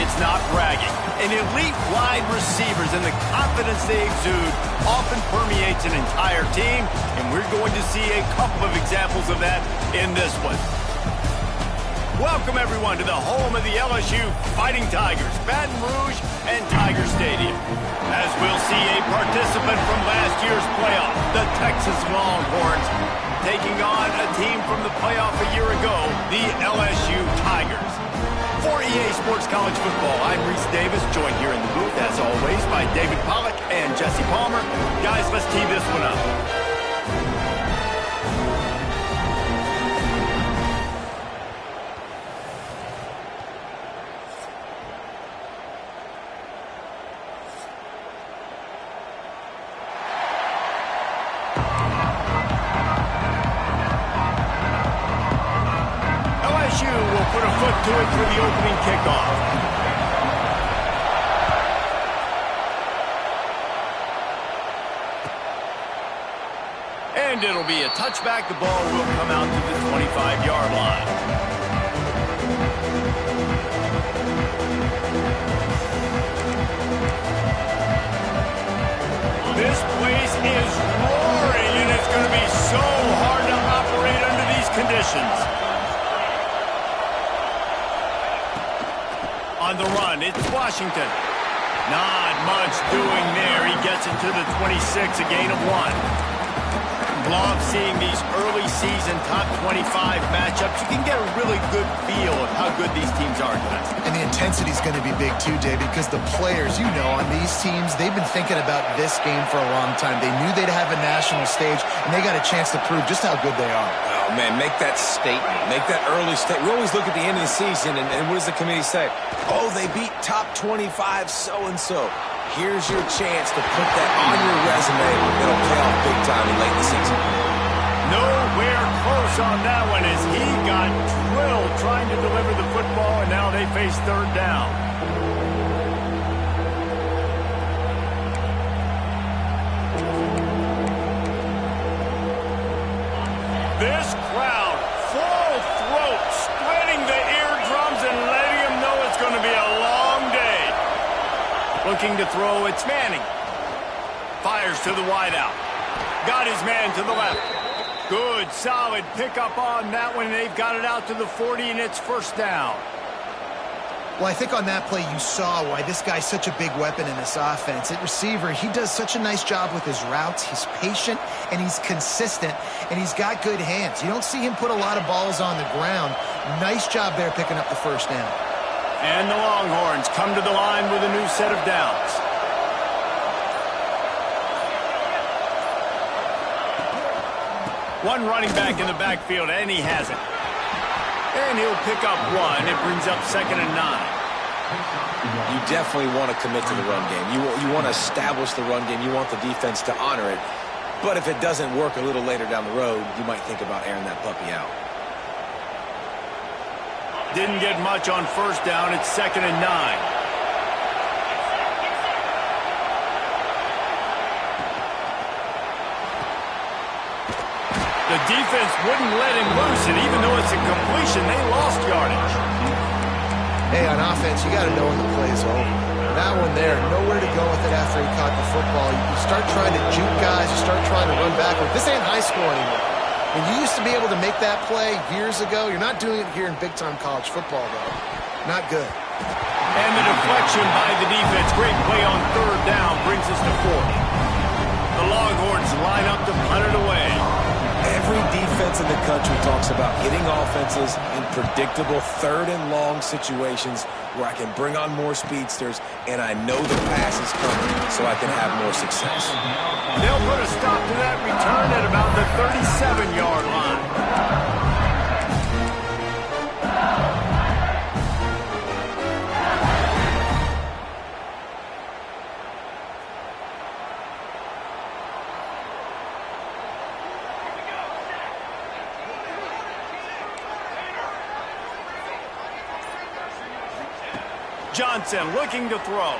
It's not bragging. An elite wide receivers and the confidence they exude often permeates an entire team, and we're going to see a couple of examples of that in this one. Welcome, everyone, to the home of the LSU Fighting Tigers, Baton Rouge and Tiger Stadium. As we'll see a participant from last year's playoff, the Texas Longhorns, taking on a team from the playoff a year ago, the LSU Tigers. For EA Sports College Football, I'm Reese Davis, joined here in the booth, as always, by David Pollack and Jesse Palmer. Guys, let's tee this one up. Put a foot to it for the opening kickoff. And it'll be a touchback. The ball will come out to the 25-yard line. This place is roaring, and it's going to be so hard to operate under these conditions. On the run, it's Washington. Not much doing there. He gets it to the 26, a gain of 1. Love seeing these early season top 25 matchups. You can get a really good feel of how good these teams are, guys. And the intensity is going to be big too, David, because the players, you know, on these teams, they've been thinking about this game for a long time. They knew they'd have a national stage, and they got a chance to prove just how good they are. Oh, man, make that statement. Make that early statement. We always look at the end of the season, and what does the committee say? Oh, they beat top 25 so-and-so. Here's your chance to put that on your resume. It'll pay off big time in late in the season. Nowhere close on that one as he got drilled trying to deliver the football, and now they face third down. This crowd, full throat, splitting the eardrums and letting them know it's going to be a long day. Looking to throw, it's Manning. Fires to the wideout. Got his man to the left. Good, solid pickup on that one. They've got it out to the 40, and it's first down. Well, I think on that play you saw why this guy's such a big weapon in this offense. At receiver, he does such a nice job with his routes. He's patient, and he's consistent, and he's got good hands. You don't see him put a lot of balls on the ground. Nice job there picking up the first down. And the Longhorns come to the line with a new set of downs. One running back in the backfield, and he has it. And he'll pick up 1. It brings up 2nd and 9. You definitely want to commit to the run game. You want to establish the run game. You want the defense to honor it. But if it doesn't work a little later down the road, you might think about airing that puppy out. Didn't get much on first down. It's 2nd and 9. The defense wouldn't let him loose, and even though it's a completion, they lost yardage. Hey, on offense, you got to know when the play is over. That one there, nowhere to go with it after he caught the football. You start trying to juke guys, you start trying to run backward. This ain't high school anymore. When you used to be able to make that play years ago, you're not doing it here in big-time college football, though. Not good. And the deflection by the defense. Great play on third down brings us to 4. The Longhorns line up to punt it away. Every defense in the country talks about getting offenses in predictable third and long situations where I can bring on more speedsters and I know the pass is coming so I can have more success. They'll put a stop to that return at about the 37-yard line. Johnson looking to throw.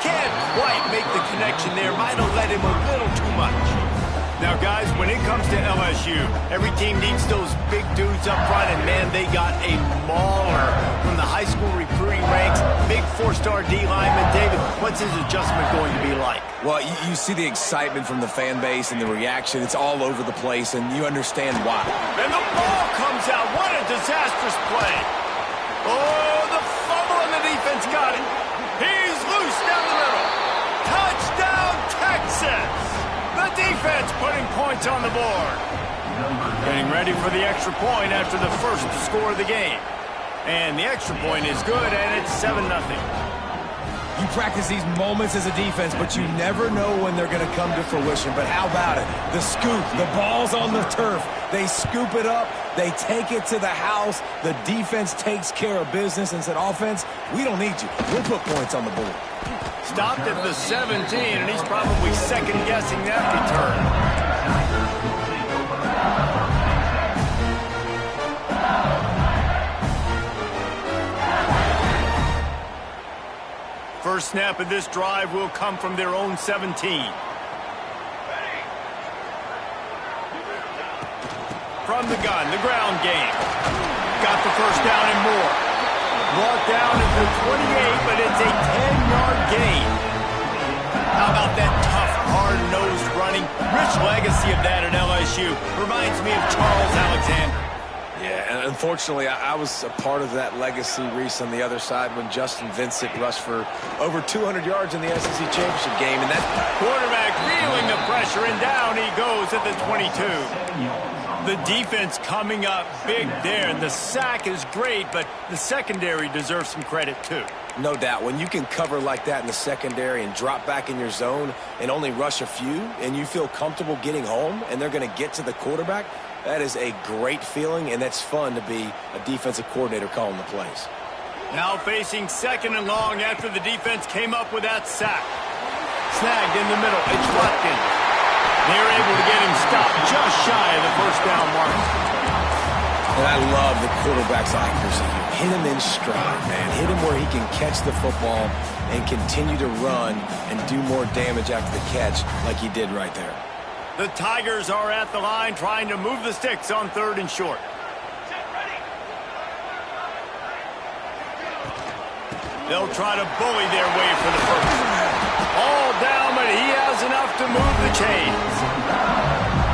Can't quite make the connection there. Might have let him a little too much. Now, guys, when it comes to LSU, every team needs those big dudes up front, and, man, they got a mauler from the high school recruiting ranks. Big four-star D lineman. David, what's his adjustment going to be like? Well, you see the excitement from the fan base and the reaction. It's all over the place, and you understand why. And the ball comes out. What a disastrous play. Oh, the fumble, and the defense got it. He's loose down the middle. Touchdown, Texas. The defense putting points on the board. Getting ready for the extra point after the first score of the game. And the extra point is good, and it's 7-0. You practice these moments as a defense, but you never know when they're going to come to fruition. But how about it? The scoop, the ball's on the turf. They scoop it up. They take it to the house. The defense takes care of business and said, offense, we don't need you. We'll put points on the board. Stopped at the 17, and he's probably second-guessing that return. First snap of this drive will come from their own 17. From the gun, the ground game. Got the first down and more. Brought down at the 28, but it's a 10-yard gain. How about that tough, hard-nosed running? Rich legacy of that at LSU. Reminds me of Charles Alexander. Yeah, and unfortunately, I was a part of that legacy, Reese, on the other side when Justin Vincent rushed for over 200 yards in the SEC Championship game. And that quarterback feeling the pressure, and down he goes at the 22. The defense coming up big there, and the sack is great, but the secondary deserves some credit too. No doubt. When you can cover like that in the secondary and drop back in your zone and only rush a few, and you feel comfortable getting home, and they're going to get to the quarterback, that is a great feeling, and that's fun to be a defensive coordinator calling the plays. Now facing second and long after the defense came up with that sack. Snagged in the middle. It's Watkins. They're able to get him stopped just shy of the first down mark. And I love the quarterback's accuracy here. Hit him in stride, man. Hit him where he can catch the football and continue to run and do more damage after the catch like he did right there. The Tigers are at the line trying to move the sticks on 3rd and short. They'll try to bully their way for the first. All down, but he has enough to move the chains.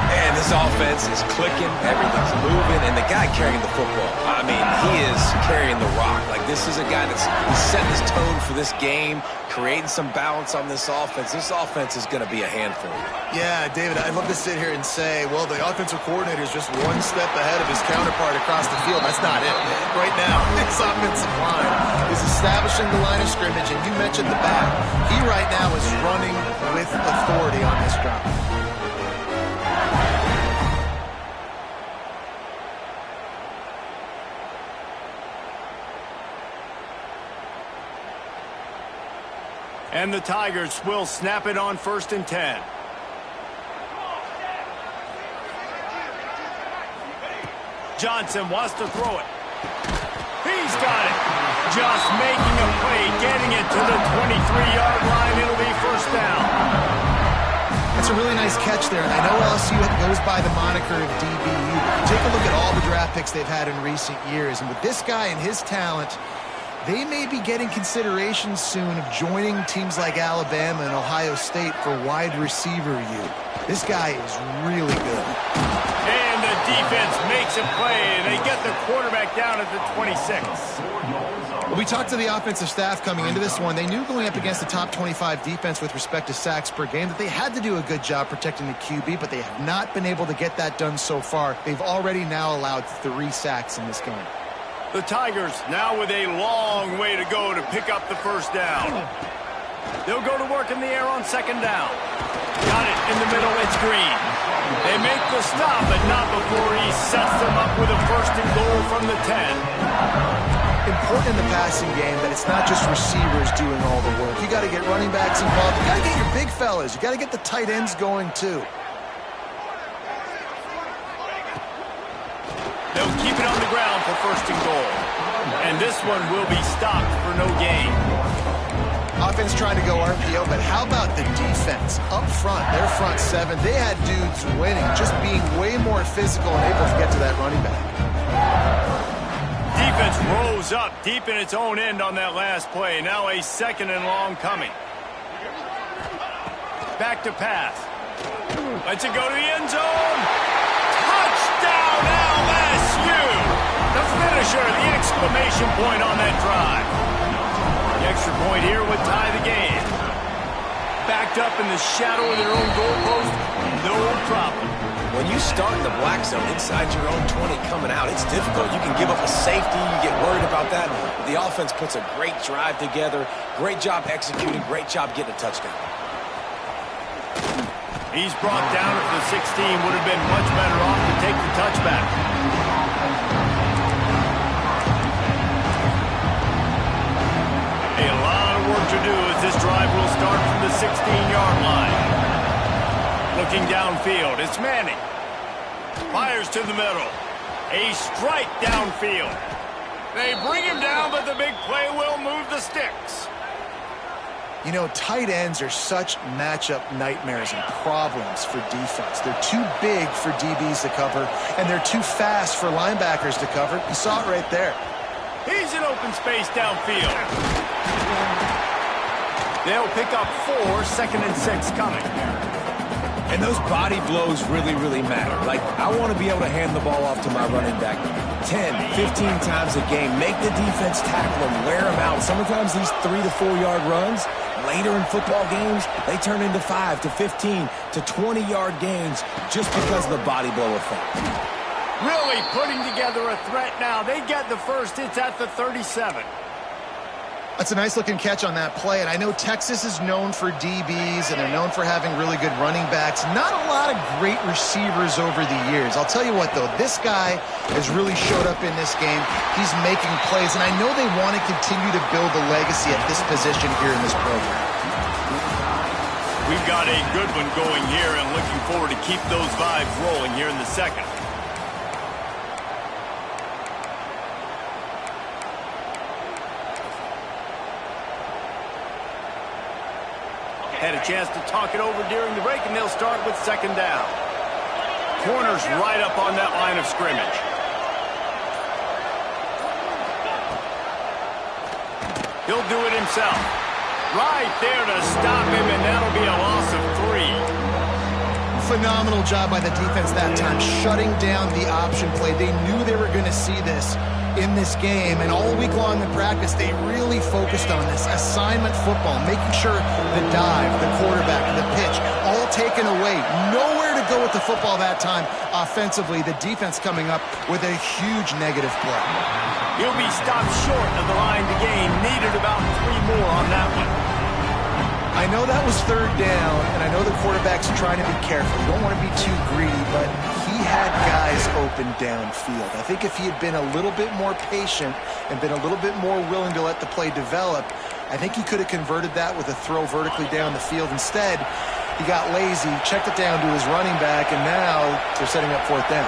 And this offense is clicking, everything's moving, and the guy carrying the football, I mean, he is carrying the rock. Like, this is a guy that's setting his tone for this game, creating some balance on this offense. This offense is going to be a handful. Yeah, David, I'd love to sit here and say, well, the offensive coordinator is just one step ahead of his counterpart across the field. That's not it. Right now, this offensive line is establishing the line of scrimmage, and you mentioned the back. He right now is running with authority on this drive. And the Tigers will snap it on 1st and 10. Johnson wants to throw it. He's got it. Just making a play, getting it to the 23-yard line. It'll be first down. That's a really nice catch there, and I know LSU goes by the moniker of DBU. Take a look at all the draft picks they've had in recent years, and with this guy and his talent, they may be getting consideration soon of joining teams like Alabama and Ohio State for wide receiver use. This guy is really good. And the defense makes a play, and they get the quarterback down at the 26. Well, we talked to the offensive staff coming into this one. They knew going up against the top 25 defense with respect to sacks per game that they had to do a good job protecting the QB, but they have not been able to get that done so far. They've already now allowed 3 sacks in this game. The Tigers now with a long way to go to pick up the first down. They'll go to work in the air on 2nd down. Got it in the middle, it's Green. They make the stop, but not before he sets them up with a 1st and goal from the 10. Important in the passing game that it's not just receivers doing all the work. You got to get running backs involved. You got to get your big fellas. You got to get the tight ends going too. They'll keep it on the ground for 1st and goal. And this one will be stopped for no gain. Offense trying to go RPO, but how about the defense? Up front, their front seven, they had dudes winning, just being way more physical and able to get to that running back. Defense rose up deep in its own end on that last play. Now a 2nd and long coming. Back to pass. Lets it go to the end zone. Touchdown LSU! The finisher, the exclamation point on that drive. The extra point here would tie the game. Backed up in the shadow of their own goalpost, no problem. When you start in the black zone inside your own 20 coming out, it's difficult. You can give up a safety. You get worried about that. The offense puts a great drive together. Great job executing. Great job getting a touchdown. He's brought down at the 16. Would have been much better off to take the touchback. A lot of work to do as this drive will start from the 16-yard line. Looking downfield, it's Manning. Fires to the middle. A strike downfield. They bring him down, but the big play will move the sticks. You know, tight ends are such matchup nightmares and problems for defense. They're too big for DBs to cover, and they're too fast for linebackers to cover. You saw it right there. He's in open space downfield. They'll pick up 4, 2nd and 6 coming. And those body blows really, really matter. Like, I want to be able to hand the ball off to my running back 10, 15 times a game. Make the defense tackle them, wear them out. Sometimes these 3 to 4 yard runs, later in football games, they turn into 5 to 15 to 20-yard gains just because of the body blow effect. Really putting together a threat now. They get the first. It's at the 37. That's a nice-looking catch on that play, and I know Texas is known for DBs, and they're known for having really good running backs. Not a lot of great receivers over the years. I'll tell you what, though, this guy has really showed up in this game. He's making plays, and I know they want to continue to build a legacy at this position here in this program. We've got a good one going here, and looking forward to keep those vibes rolling here in the 2nd. Had a chance to talk it over during the break, and they'll start with 2nd down. Corner's right up on that line of scrimmage. He'll do it himself. Right there to stop him, and that'll be a loss of 3. Phenomenal job by the defense that time, shutting down the option play. They knew they were going to see this in this game, and all week long in practice, they really focused on this assignment football, making sure the dive, the quarterback, the pitch, all taken away. Nowhere to go with the football that time offensively. The defense coming up with a huge negative play. He'll be stopped short of the line to gain. Needed about 3 more on that one. I know that was 3rd down, and I know the quarterback's trying to be careful. You don't want to be too greedy, but he had guys open downfield. I think if he had been a little bit more patient and been a little bit more willing to let the play develop, I think he could have converted that with a throw vertically down the field. Instead, he got lazy, checked it down to his running back, and now they're setting up 4th down.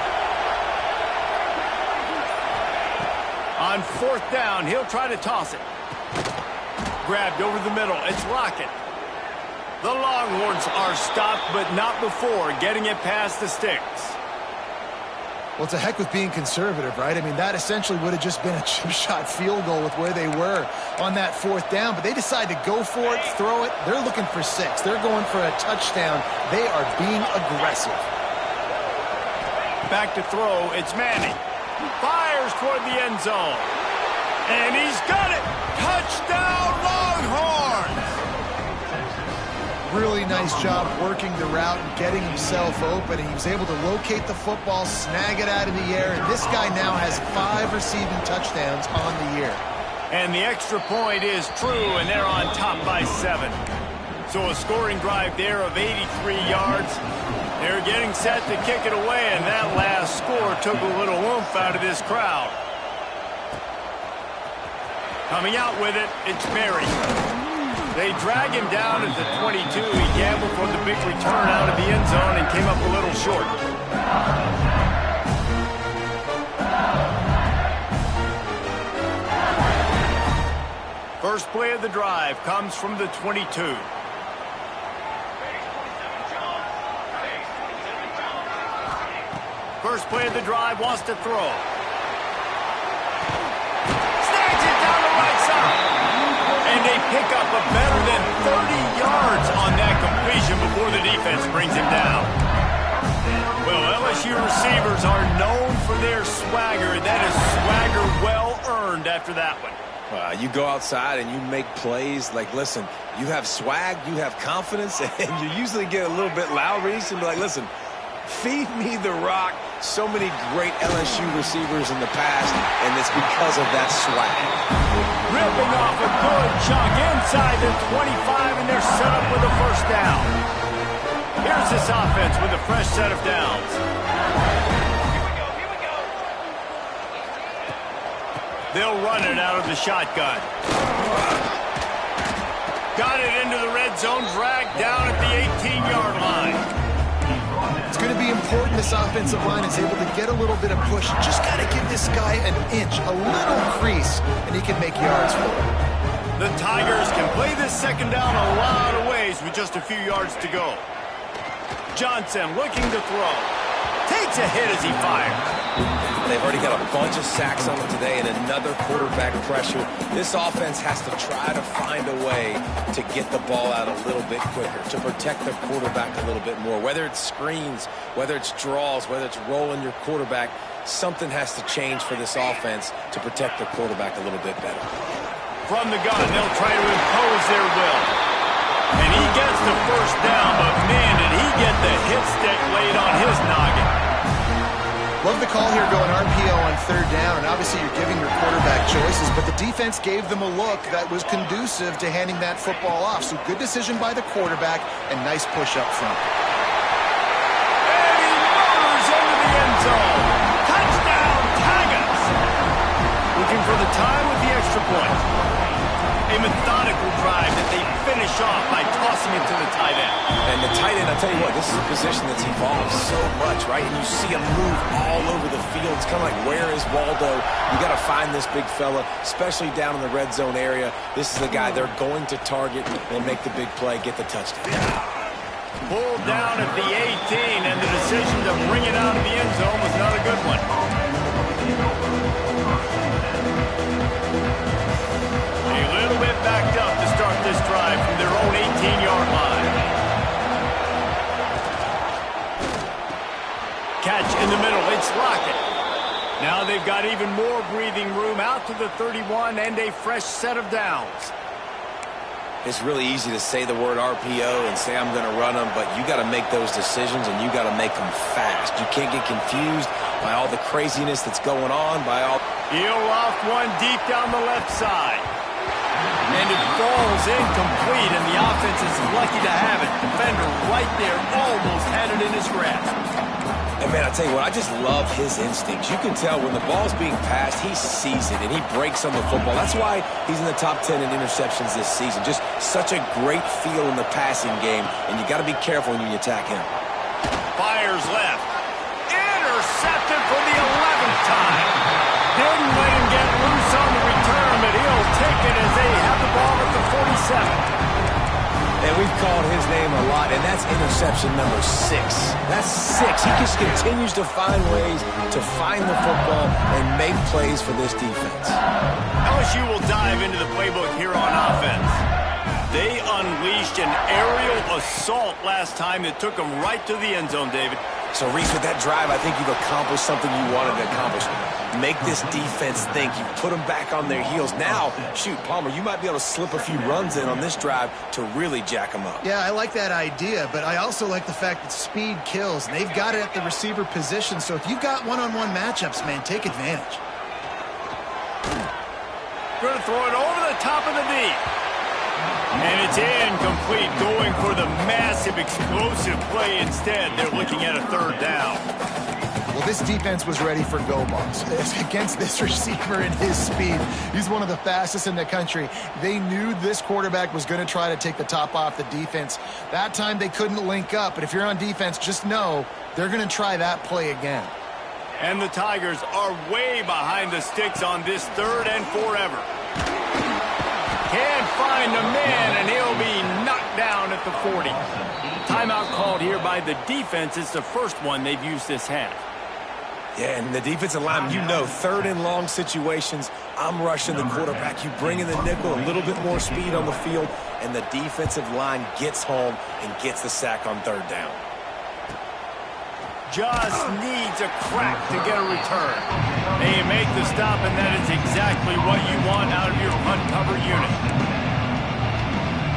On 4th down, he'll try to toss it. Grabbed over the middle. It's Lockett. The Longhorns are stopped, but not before getting it past the sticks. Well, it's a heck with being conservative, right? I mean, that essentially would have just been a chip shot field goal with where they were on that 4th down, but they decide to go for it, throw it. They're looking for 6. They're going for a touchdown. They are being aggressive. Back to throw. It's Manning. Fires toward the end zone. And he's got it. Touchdown, Longhorns! Really nice job working the route and getting himself open. He was able to locate the football, snag it out of the air, and this guy now has 5 receiving touchdowns on the year. And the extra point is true, and they're on top by 7. So a scoring drive there of 83 yards. They're getting set to kick it away, and that last score took a little oomph out of this crowd. Coming out with it, it's Berry. They drag him down at the 22. He gambled for the big return out of the end zone and came up a little short. first play of the drive comes from the 22. First play of the drive wants to throw. Snags it down the right side. And they pick up a better than 30 yards on that completion before the defense brings him down. Well, LSU receivers are known for their swagger. That is swagger well earned after that one. You go outside and you make plays. Like, listen, you have swag, you have confidence, and you usually get a little bit loud. You be like, listen, feed me the rock. So many great LSU receivers in the past, and it's because of that swag. Ripping off a good chunk inside the 25, and they're set up with a first down. Here's this offense with a fresh set of downs. They'll run it out of the shotgun. Got it into the red zone, dragged down at the 18-yard line. It's going to be important this offensive line is able to get a little bit of push. Just got to give this guy an inch, a little crease, and he can make yards for it. The Tigers can play this second down a lot of ways with just a few yards to go. Johnson looking to throw. Takes a hit as he fires. They've already got a bunch of sacks on them today and another quarterback pressure. This offense has to try to find a way to get the ball out a little bit quicker, to protect their quarterback a little bit more. Whether it's screens, whether it's draws, whether it's rolling your quarterback, something has to change for this offense to protect their quarterback a little bit better. From the gun, they'll try to impose their will. And he gets the first down, but man, did he get the hit stick laid on his noggin. Love the call here going RPO on third down, and obviously you're giving your quarterback choices, but the defense gave them a look that was conducive to handing that football off. So good decision by the quarterback and nice push up front. And he motors into the end zone. Touchdown, Tigers! Looking for the tie with the extra point. A methodical drive that they finish off by tossing it to the tight end. And the tight end, I'll tell you what, this is a position that's evolved so much, right? And you see him move all over the field. It's kind of like, where is Waldo? You got to find this big fella, especially down in the red zone area. This is the guy they're going to target and make the big play, get the touchdown. Pulled down at the 18, and the decision to bring it out of the end zone was not a good one. A little bit backed up to start this drive from their own 18-yard line. Catch in the middle, it's Lockett. Now they've got even more breathing room out to the 31 and a fresh set of downs. It's really easy to say the word RPO and say I'm going to run them, but you got to make those decisions and you got to make them fast. You can't get confused by all the craziness that's going on, by all... He'll loft one deep down the left side. And it falls incomplete, and the offense is lucky to have it. Defender right there almost had it in his grasp. And, man, I tell you what, I just love his instincts. You can tell when the ball's being passed, he sees it, and he breaks on the football. That's why he's in the top 10 in interceptions this season. Just such a great feel in the passing game, and you got to be careful when you attack him. Fires left. Intercepted for the 11th time. Didn't let him get loose on the return, but he'll take it as they have the ball at the 47. And we've called his name a lot, and that's interception number 6. That's 6. He just continues to find ways to find the football and make plays for this defense. LSU will dive into the playbook here on offense. They unleashed an aerial assault last time that took them right to the end zone, David. So, Reese, with that drive, I think you've accomplished something you wanted to accomplish. Make this defense think. You put them back on their heels. Now, shoot, Palmer, you might be able to slip a few runs in on this drive to really jack them up. Yeah, I like that idea, but I also like the fact that speed kills, and they've got it at the receiver position. So if you've got one-on-one matchups, man, take advantage. Going to throw it over the top of the deep. And it's incomplete, going for the massive, explosive play instead. They're looking at a third down. Well, this defense was ready for go balls against this receiver and his speed. He's one of the fastest in the country. They knew this quarterback was going to try to take the top off the defense. That time they couldn't link up, but if you're on defense, just know they're going to try that play again. And the Tigers are way behind the sticks on this third and forever. Can't find the man, and he'll be knocked down at the 40. Timeout called here by the defense. It's the first one they've used this half. Yeah, and the defensive line, you know, third and long situations, I'm rushing the quarterback. You bring in the nickel, a little bit more speed on the field, and the defensive line gets home and gets the sack on third down. Just needs a crack to get a return. They make the stop, and that is exactly what you want out of your punt cover unit.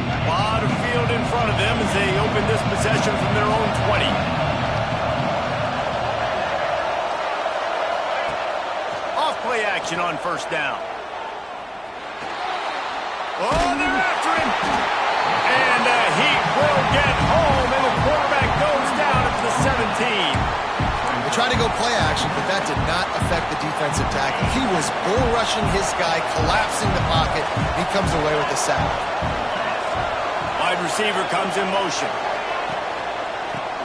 A lot of field in front of them as they open this possession from their own 20. Play action on first down. Oh, they're after him. And the Heat will get home, and the quarterback goes down at the 17. They tried to go play action, but that did not affect the defensive tackle. He was bull rushing his guy, collapsing the pocket. He comes away with the sack. Wide receiver comes in motion.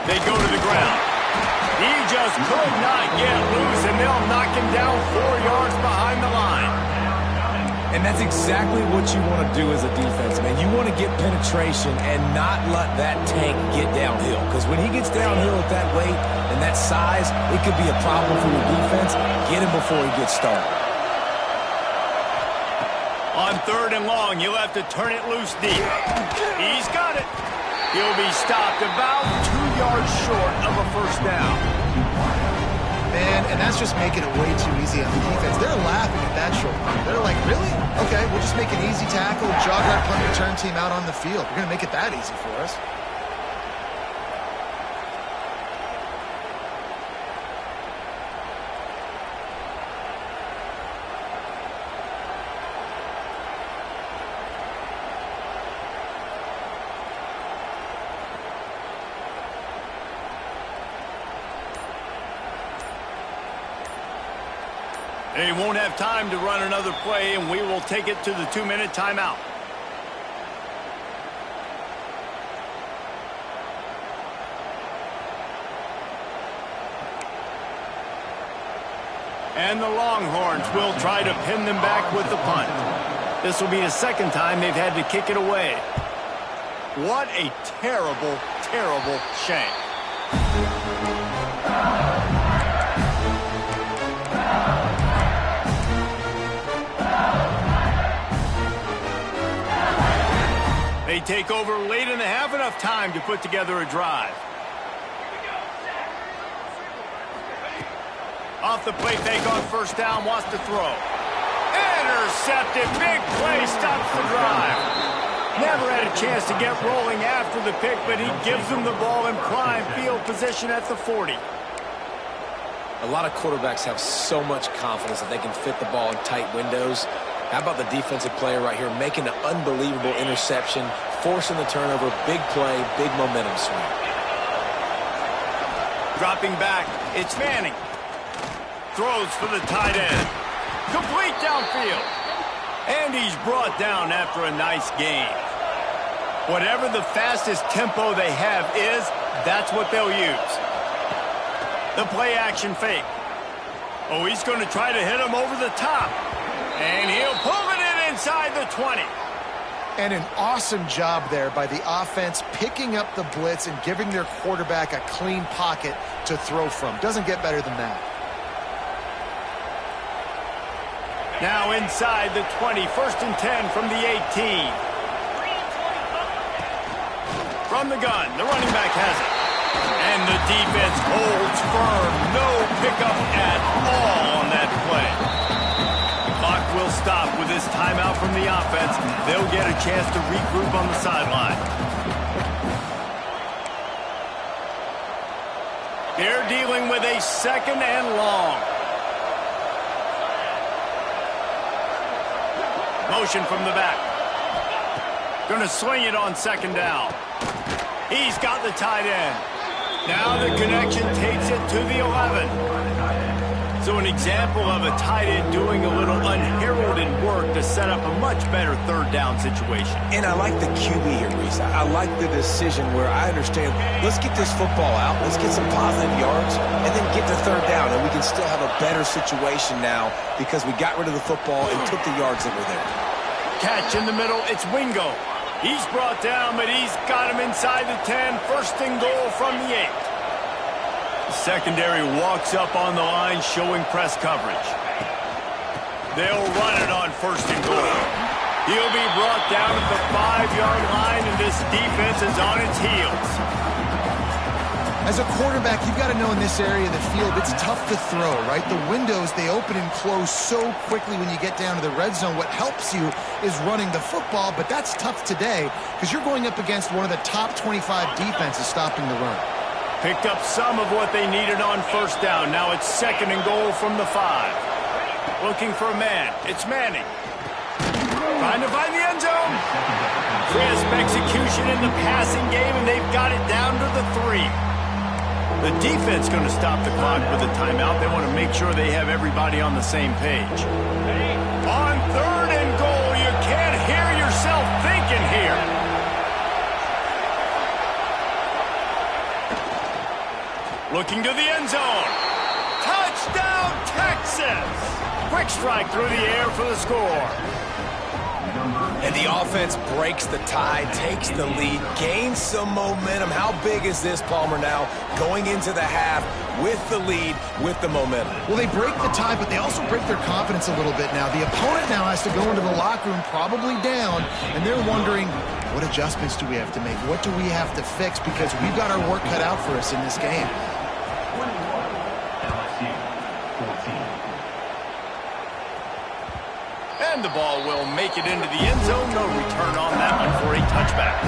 They go to the ground. He just could not get loose, and they'll knock him down 4 yards behind the line. And that's exactly what you want to do as a defense, man. You want to get penetration and not let that tank get downhill. Because when he gets downhill at that weight and that size, it could be a problem for your defense. Get him before he gets started. On third and long, you'll have to turn it loose deep. He's got it. He'll be stopped about 2 yards short of a first down. Man, and that's just making it way too easy on the defense. They're laughing at that short. They're like, really? Okay, we'll just make an easy tackle, jog our punt return team out on the field. We're going to make it that easy for us. They won't have time to run another play, and we will take it to the 2-minute timeout. And the Longhorns will try to pin them back with the punt. This will be the second time they've had to kick it away. What a terrible, terrible shank. They take over late in the half, enough time to put together a drive. Off the play fake on first down, wants to throw. Intercepted, big play, stops the drive. Never had a chance to get rolling after the pick, but he gives them the ball in prime field position at the 40. A lot of quarterbacks have so much confidence that they can fit the ball in tight windows. How about the defensive player right here making an unbelievable interception, forcing the turnover, big play, big momentum swing. Dropping back, it's Manning. Throws for the tight end. Complete downfield. And he's brought down after a nice gain. Whatever the fastest tempo they have is, that's what they'll use. The play action fake. Oh, he's going to try to hit him over the top. And he'll pull it in inside the 20. And an awesome job there by the offense, picking up the blitz and giving their quarterback a clean pocket to throw from. Doesn't get better than that. Now inside the 20, 1st and 10 from the 18. From the gun, the running back has it. And the defense holds firm. No pickup at all on that play. Clock will stop with this timeout from the offense. They'll get a chance to regroup on the sideline. They're dealing with a 2nd and long. Motion from the back. Going to swing it on 2nd down. He's got the tight end. Now the connection takes it to the 11. So an example of a tight end doing a little unheralded work to set up a much better 3rd down situation. And I like the QB here, Reese. I like the decision where I understand, let's get this football out, let's get some positive yards, and then get to 3rd down, and we can still have a better situation now because we got rid of the football and took the yards that were there. catch in the middle. It's Wingo. He's brought down, but he's got him inside the 10. First and goal from the 8. The secondary walks up on the line, showing press coverage. They'll run it on first and goal. He'll be brought down at the 5-yard line, and this defense is on its heels. As a quarterback, you've got to know in this area of the field, it's tough to throw, right? The windows, they open and close so quickly when you get down to the red zone. What helps you is running the football, but that's tough today because you're going up against one of the top 25 defenses stopping the run. Picked up some of what they needed on first down. Now it's second and goal from the 5. Looking for a man. It's Manning. Trying to find the end zone. Crisp execution in the passing game, and they've got it down to the 3. The defense going to stop the clock with a timeout. They want to make sure they have everybody on the same page. On third and goal, you can't hear yourself thinking here. Looking to the end zone. Touchdown, Texas! Quick strike through the air for the score. And the offense breaks the tie, takes the lead, gains some momentum. How big is this, Palmer, now going into the half with the lead, with the momentum? Well, they break the tie, but they also break their confidence a little bit now. The opponent now has to go into the locker room probably down, and they're wondering, what adjustments do we have to make? What do we have to fix? Because we've got our work cut out for us in this game. And the ball will make it into the end zone. No return on that one for a touchback.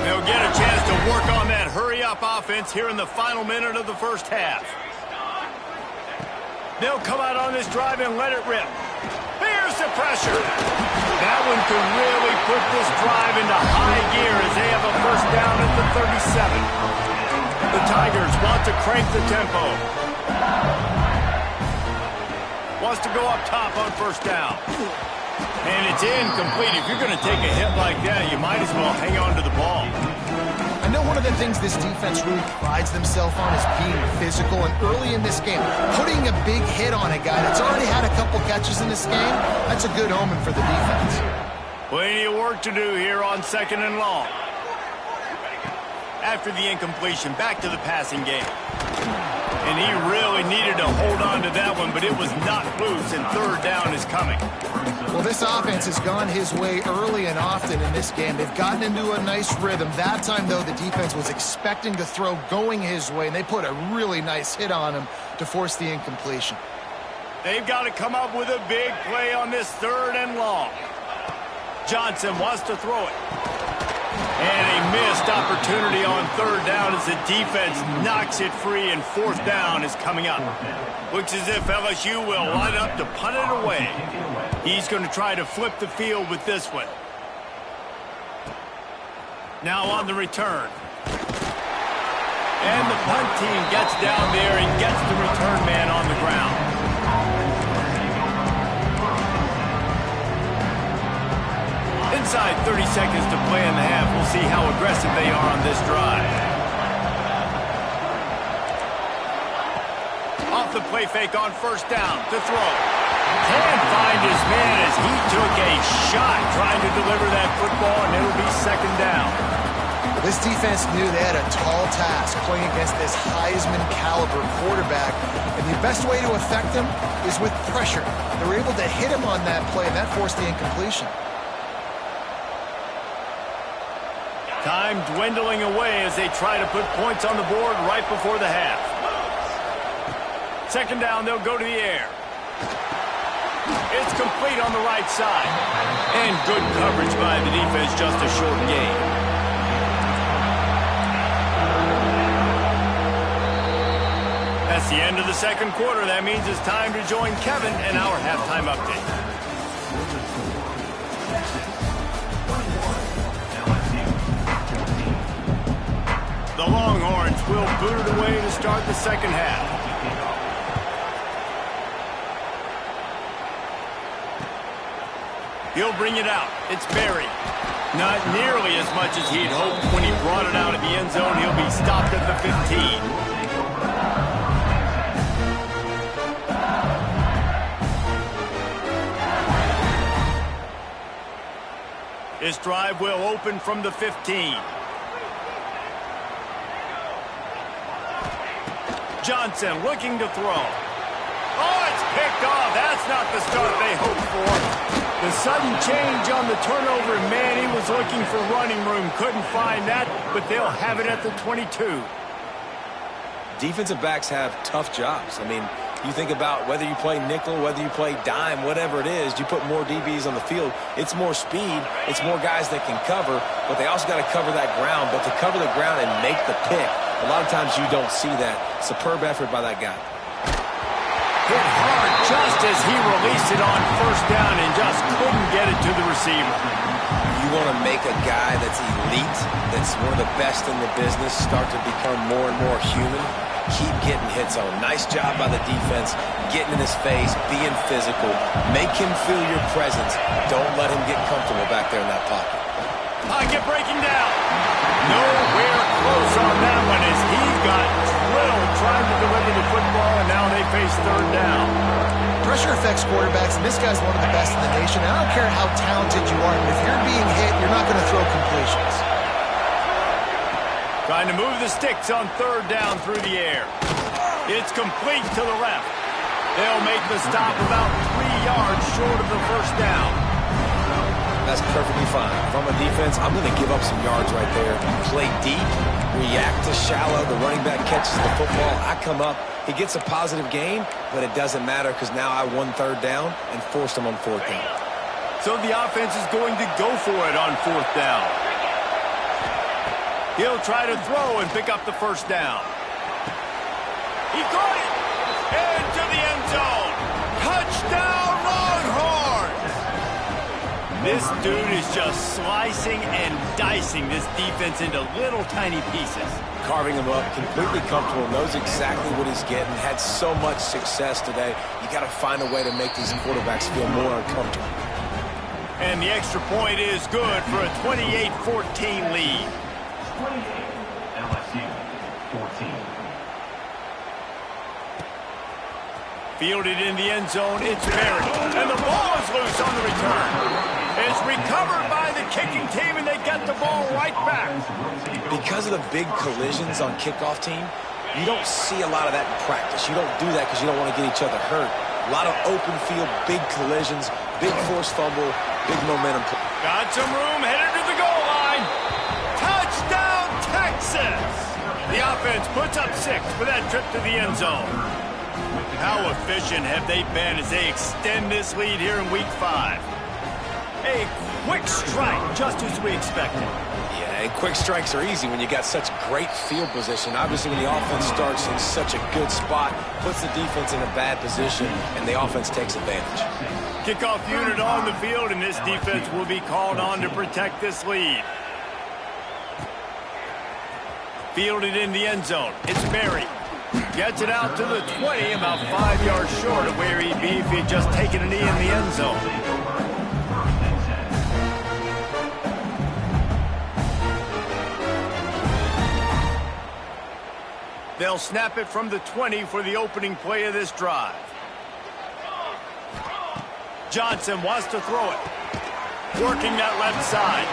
They'll get a chance to work on that hurry-up offense here in the final minute of the first half. They'll come out on this drive and let it rip. Here's the pressure. That one could really put this drive into high gear as they have a first down at the 37. The Tigers want to crank the tempo. Wants to go up top on first down. And it's incomplete. If you're going to take a hit like that, you might as well hang on to the ball. I know one of the things this defense really prides themselves on is being physical, and early in this game, putting a big hit on a guy that's already had a couple catches in this game, that's a good omen for the defense. Plenty of work to do here on second and long. After the incompletion, back to the passing game. And he really needed to hold on to that one, but it was not loose, and third down is coming. Well, this offense has gone his way early and often in this game. They've gotten into a nice rhythm. That time, though, the defense was expecting to throw going his way, and they put a really nice hit on him to force the incompletion. They've got to come up with a big play on this third and long. Johnson wants to throw it. And a missed opportunity on third down as the defense knocks it free, and fourth down is coming up. Looks as if LSU will line up to punt it away. He's going to try to flip the field with this one. Now on the return. And the punt team gets down there and gets the return man on the ground. Inside 30 seconds to play in the half. We'll see how aggressive they are on this drive. Off the play fake on first down to throw. Can't find his man as he took a shot trying to deliver that football, and it'll be second down. This defense knew they had a tall task playing against this Heisman caliber quarterback, and the best way to affect him is with pressure. They were able to hit him on that play, and that forced the incompletion. Time dwindling away as they try to put points on the board right before the half. Second down, they'll go to the air. It's complete on the right side. And good coverage by the defense, just a short gain. That's the end of the second quarter. That means it's time to join Kevin in our halftime update. The Longhorns will boot it away to start the second half. He'll bring it out. It's Berry. Not nearly as much as he'd hoped when he brought it out of the end zone. He'll be stopped at the 15. This drive will open from the 15. Johnson looking to throw. Oh, it's picked off. That's not the start they hoped for. The sudden change on the turnover, man, he was looking for running room. Couldn't find that, but they'll have it at the 22. Defensive backs have tough jobs. I mean, you think about whether you play nickel, whether you play dime, whatever it is, you put more DBs on the field. It's more speed. It's more guys that can cover, but they also got to cover that ground. But to cover the ground and make the pick, a lot of times you don't see that. Superb effort by that guy. Hit hard just as he released it on first down and just couldn't get it to the receiver. You want to make a guy that's elite, that's one of the best in the business, start to become more and more human. Keep getting hits on. Nice job by the defense, getting in his face, being physical. Make him feel your presence. Don't let him get comfortable back there in that pocket. Pocket breaking down. Nowhere close on that one as he got drilled trying to deliver the football, and now they face third down. Pressure affects quarterbacks, and this guy's one of the best in the nation. I don't care how talented you are, but if you're being hit, you're not going to throw completions. Trying to move the sticks on third down through the air. It's complete to the left. They'll make the stop about 3 yards short of the first down. That's perfectly fine. If I'm a defense, I'm going to give up some yards right there. Play deep, react to shallow. The running back catches the football. I come up. He gets a positive gain, but it doesn't matter because now I won third down and forced him on fourth down. So the offense is going to go for it on fourth down. He'll try to throw and pick up the first down. He caught it into the end zone. Touchdown, Longhorns! This dude is just slicing and dicing this defense into little tiny pieces. Carving him up, completely comfortable, knows exactly what he's getting, had so much success today. You got to find a way to make these quarterbacks feel more uncomfortable. And the extra point is good for a 28-14 lead. 28, LSU, 14. Fielded in the end zone, it's Barrett. And the ball is loose on the return. It's recovered by the kicking team, and they get the ball right back. Because of the big collisions on kickoff team, you don't see a lot of that in practice. You don't do that because you don't want to get each other hurt. A lot of open field, big collisions, big forced fumble, big momentum. Got some room, headed to the goal line. Touchdown, Texas! The offense puts up 6 for that trip to the end zone. How efficient have they been as they extend this lead here in Week 5? A quick strike, just as we expected. Yeah, and quick strikes are easy when you got such great field position. Obviously, when the offense starts in such a good spot, puts the defense in a bad position, and the offense takes advantage. Kickoff unit on the field, and this defense will be called on to protect this lead. Fielded in the end zone. It's Berry. Gets it out to the 20, about 5 yards short of where he'd be if he'd just taken a knee in the end zone. They'll snap it from the 20 for the opening play of this drive. Johnson wants to throw it. Working that left side.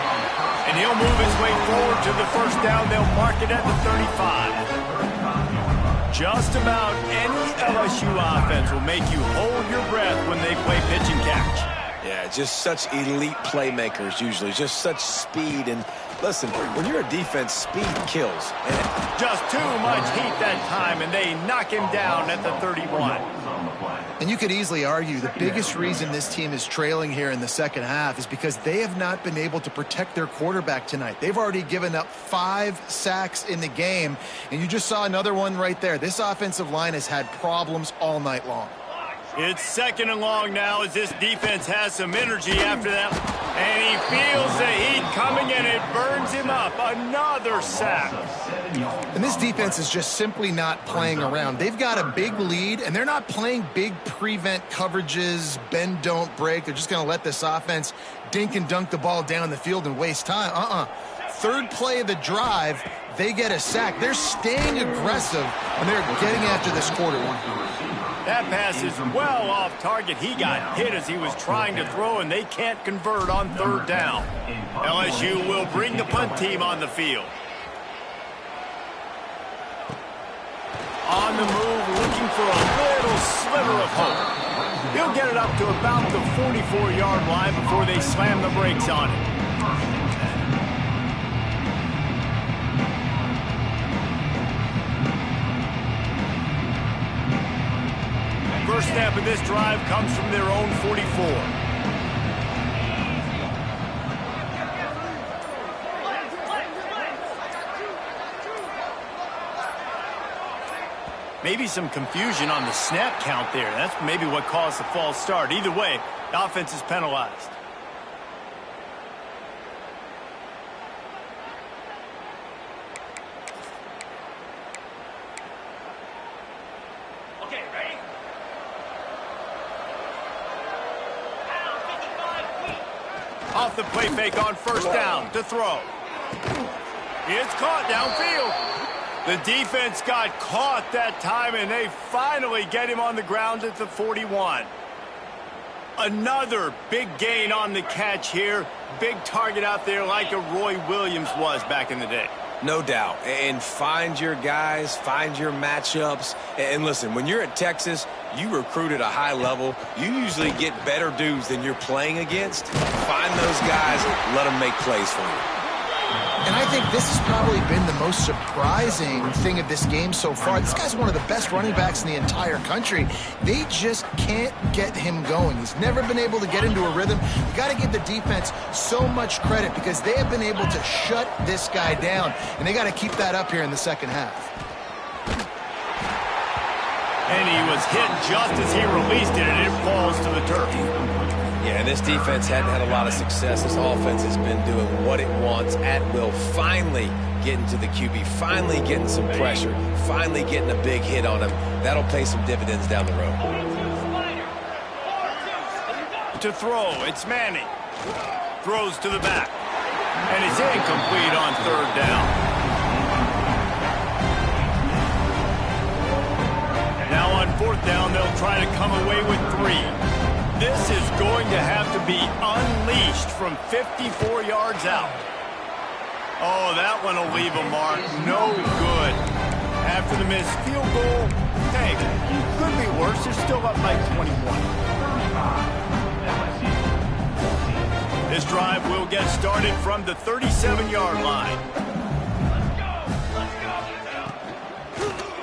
And he'll move his way forward to the first down. They'll mark it at the 35. Just about any LSU offense will make you hold your breath when they play pitch and catch. Yeah, just such elite playmakers usually. Just such speed. And listen, when you're a defense, speed kills. Just too much heat that time, and they knock him down at the 31. And you could easily argue the biggest reason this team is trailing here in the second half is because they have not been able to protect their quarterback tonight. They've already given up 5 sacks in the game, and you just saw another one right there. This offensive line has had problems all night long. It's second and long now as this defense has some energy after that. And he feels the heat coming, and it burns him up. Another sack. And this defense is just simply not playing around. They've got a big lead, and they're not playing big prevent coverages, bend, don't break. They're just going to let this offense dink and dunk the ball down the field and waste time. Third play of the drive, they get a sack. They're staying aggressive, and they're getting after this quarterback. That pass is well off target. He got hit as he was trying to throw, and they can't convert on third down. LSU will bring the punt team on the field. On the move, looking for a little sliver of hope. He'll get it up to about the 44-yard line before they slam the brakes on it. First snap of this drive comes from their own 44. Maybe some confusion on the snap count there. That's maybe what caused the false start. Either way, the offense is penalized. Okay, ready? Off the play fake on first down to throw. It's caught downfield. The defense got caught that time, and they finally get him on the ground at the 41. Another big gain on the catch here. Big target out there like a Roy Williams was back in the day. No doubt. And find your guys, find your matchups. And listen, when you're at Texas, you recruit at a high level. You usually get better dudes than you're playing against. Find those guys, let them make plays for you. And I think this has probably been the most surprising thing of this game so far. This guy's one of the best running backs in the entire country. They just can't get him going. He's never been able to get into a rhythm. You got to give the defense so much credit because they have been able to shut this guy down, and they got to keep that up here in the second half. And he was hit just as he released it, and it falls to the turf. Yeah, and this defense hadn't had a lot of success. This offense has been doing what it wants at will. Finally getting to the QB, finally getting some pressure, finally getting a big hit on him. That'll pay some dividends down the road. To throw, it's Manning. Throws to the back. And it's incomplete on third down. Now on fourth down, they'll try to come away with 3. This is going to have to be unleashed from 54 yards out. Oh, that one will leave a mark. No good. After the missed field goal, hey, could be worse. They're still up by 21. This drive will get started from the 37-yard line.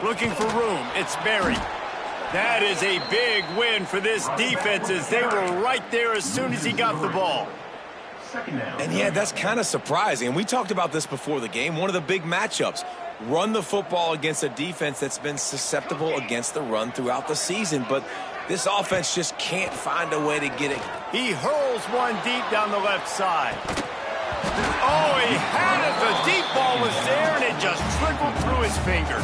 Looking for room. It's Berry. That is a big win for this defense as they were right there as soon as he got the ball. And yeah, that's kind of surprising. And we talked about this before the game. One of the big matchups. Run the football against a defense that's been susceptible against the run throughout the season. But this offense just can't find a way to get it. He hurls one deep down the left side. Oh, he had it. The deep ball was there, and it just trickled through his fingers.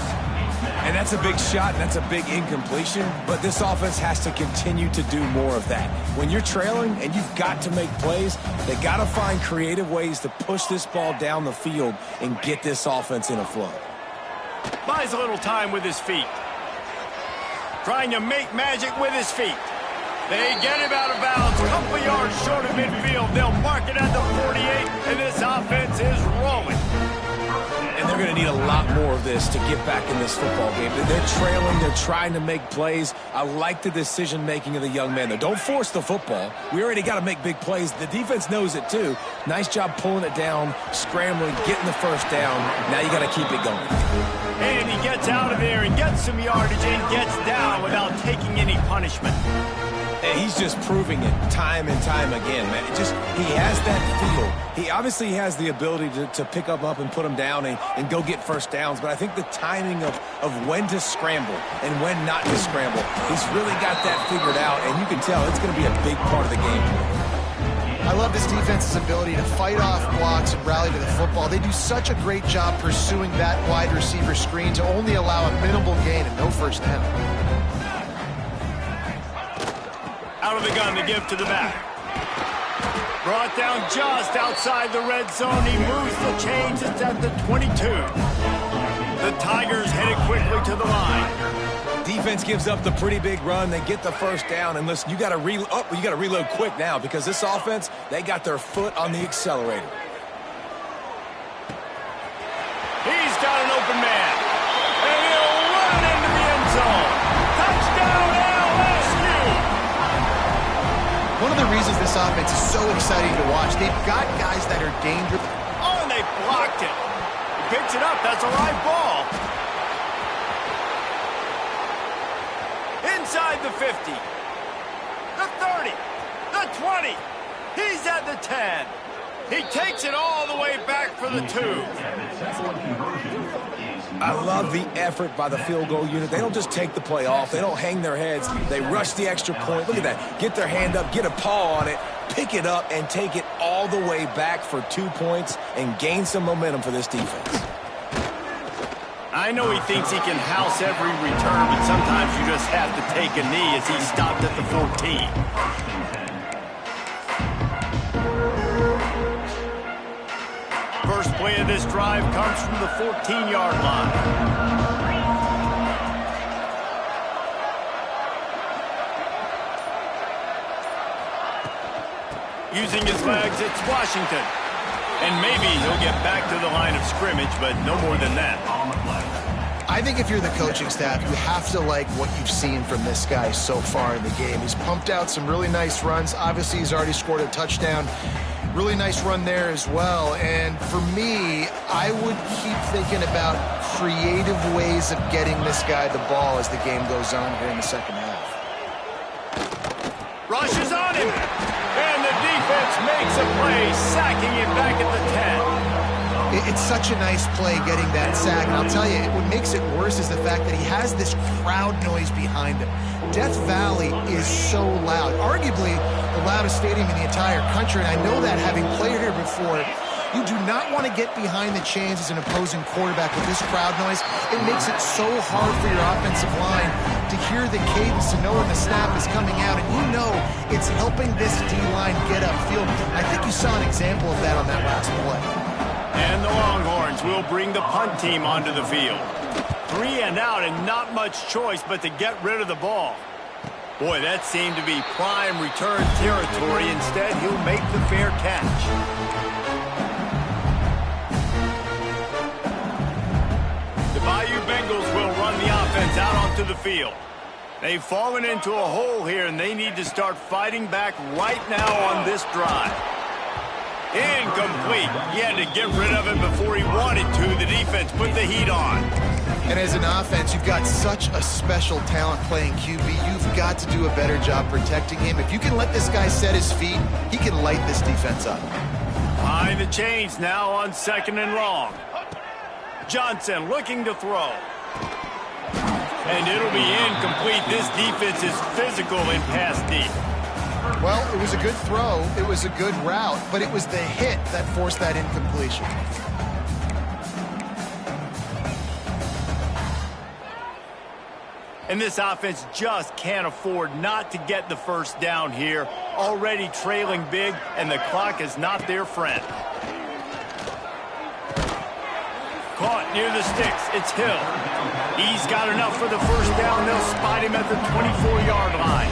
And that's a big shot, and that's a big incompletion, but this offense has to continue to do more of that. When you're trailing and you've got to make plays, they got to find creative ways to push this ball down the field and get this offense in a flow. Buys a little time with his feet. Trying to make magic with his feet. They get him out of bounds, a couple of yards short of midfield. They'll mark it at the 48, and this offense is rolling. And they're going to need a lot more of this to get back in this football game. They're trailing. They're trying to make plays. I like the decision-making of the young man, though. Don't force the football. We already got to make big plays. The defense knows it, too. Nice job pulling it down, scrambling, getting the first down. Now you got to keep it going. And he gets out of there and gets some yardage and gets down without taking any punishment. And he's just proving it time and time again, man. He has that feel. He obviously has the ability to pick up and put him down and go get first downs, but I think the timing of when to scramble and when not to scramble, he's really got that figured out, and you can tell it's going to be a big part of the game. I love this defense's ability to fight off blocks and rally to the football. They do such a great job pursuing that wide receiver screen to only allow a minimal gain and no first down. Out of the gun to give to the back. Brought down just outside the red zone. He moves the chains. It's at the 22. The Tigers headed quickly to the line. Defense gives up the pretty big run. They get the first down. And listen, you got to reload quick now because this offense, they got their foot on the accelerator. He's got an open man. And he'll run into the end zone. Touchdown, LSU! One of the reasons this offense is so exciting to watch, they've got guys that are dangerous. Oh, and they blocked it. He picks it up. That's a live ball. Inside the 50. The 30. The 20. He's at the 10. He takes it all the way back for the 2. I love the effort by the field goal unit. They don't just take the play off. They don't hang their heads. They rush the extra point. Look at that. Get their hand up, get a paw on it, pick it up, and take it all the way back for 2 points and gain some momentum for this defense. I know he thinks he can house every return, but sometimes you just have to take a knee as he stopped at the 14. First play of this drive comes from the 14-yard line. Using his legs, it's Washington. And maybe he'll get back to the line of scrimmage, but no more than that. I think if you're the coaching staff, you have to like what you've seen from this guy so far in the game. He's pumped out some really nice runs. Obviously, he's already scored a touchdown. Really nice run there as well. And for me, I would keep thinking about creative ways of getting this guy the ball as the game goes on here in the second half. Rushes on him. And the defense makes a play, sacking him back at the 10. It's such a nice play getting that sack. And I'll tell you, what makes it worse is the fact that he has this crowd noise behind him. Death Valley is so loud, arguably the loudest stadium in the entire country. And I know that having played here before, you do not want to get behind the chains as an opposing quarterback with this crowd noise. It makes it so hard for your offensive line to hear the cadence, to know when the snap is coming out. And you know it's helping this D-line get upfield. I think you saw an example of that on that last play. And the Longhorns will bring the punt team onto the field. 3 and out and not much choice but to get rid of the ball. Boy, that seemed to be prime return territory. Instead, he'll make the fair catch. The Bayou Bengals will run the offense out onto the field. They've fallen into a hole here, and they need to start fighting back right now on this drive. Incomplete. He had to get rid of it before he wanted to. The defense put the heat on. And as an offense, you've got such a special talent playing QB. You've got to do a better job protecting him. If you can let this guy set his feet, he can light this defense up. Behind the chains now on 2nd and long. Johnson looking to throw. And it'll be incomplete. This defense is physical in pass deep. Well, it was a good throw. It was a good route, but it was the hit that forced that incompletion. And this offense just can't afford not to get the first down here. Already trailing big, and the clock is not their friend. Caught near the sticks. It's Hill. He's got enough for the first down. They'll spot him at the 24-yard line.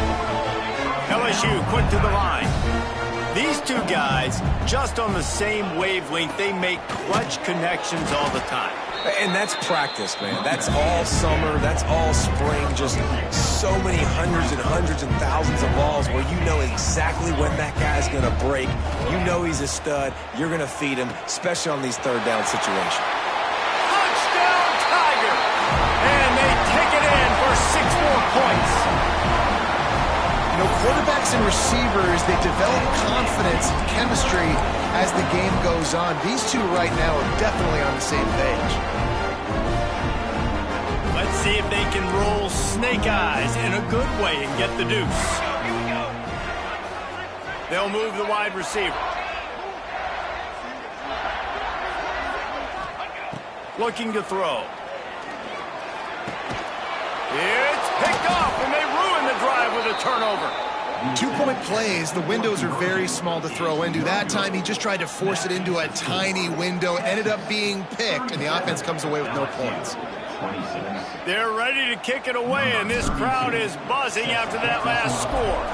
LSU quick to the line. These two guys, just on the same wavelength, they make clutch connections all the time. And that's practice, man. That's all summer. That's all spring. Just so many hundreds and thousands of balls where you know exactly when that guy's going to break. You know he's a stud. You're going to feed him, especially on these third down situations. Touchdown, Tiger! And they take it in for 6 more points. You know, quarterbacks and receivers, they develop confidence and chemistry as the game goes on. These two right now are definitely on the same page. Let's see if they can roll snake eyes in a good way and get the deuce. They'll move the wide receiver. Looking to throw. It's picked off, and they ruin the drive with a turnover. 2-point plays, the windows are very small to throw into. That time, he just tried to force it into a tiny window, ended up being picked, and the offense comes away with no points. 26. They're ready to kick it away, and this crowd is buzzing after that last score.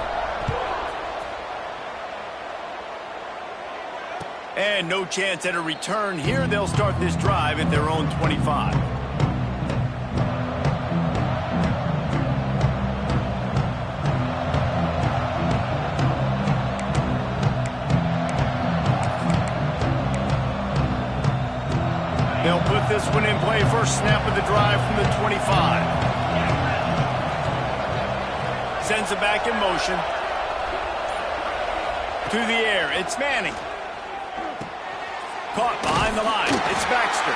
And no chance at a return here. They'll start this drive at their own 25. They'll put this one in play. First snap of the drive from the 25. Sends it back in motion. To the air. It's Manning. Caught behind the line. It's Baxter.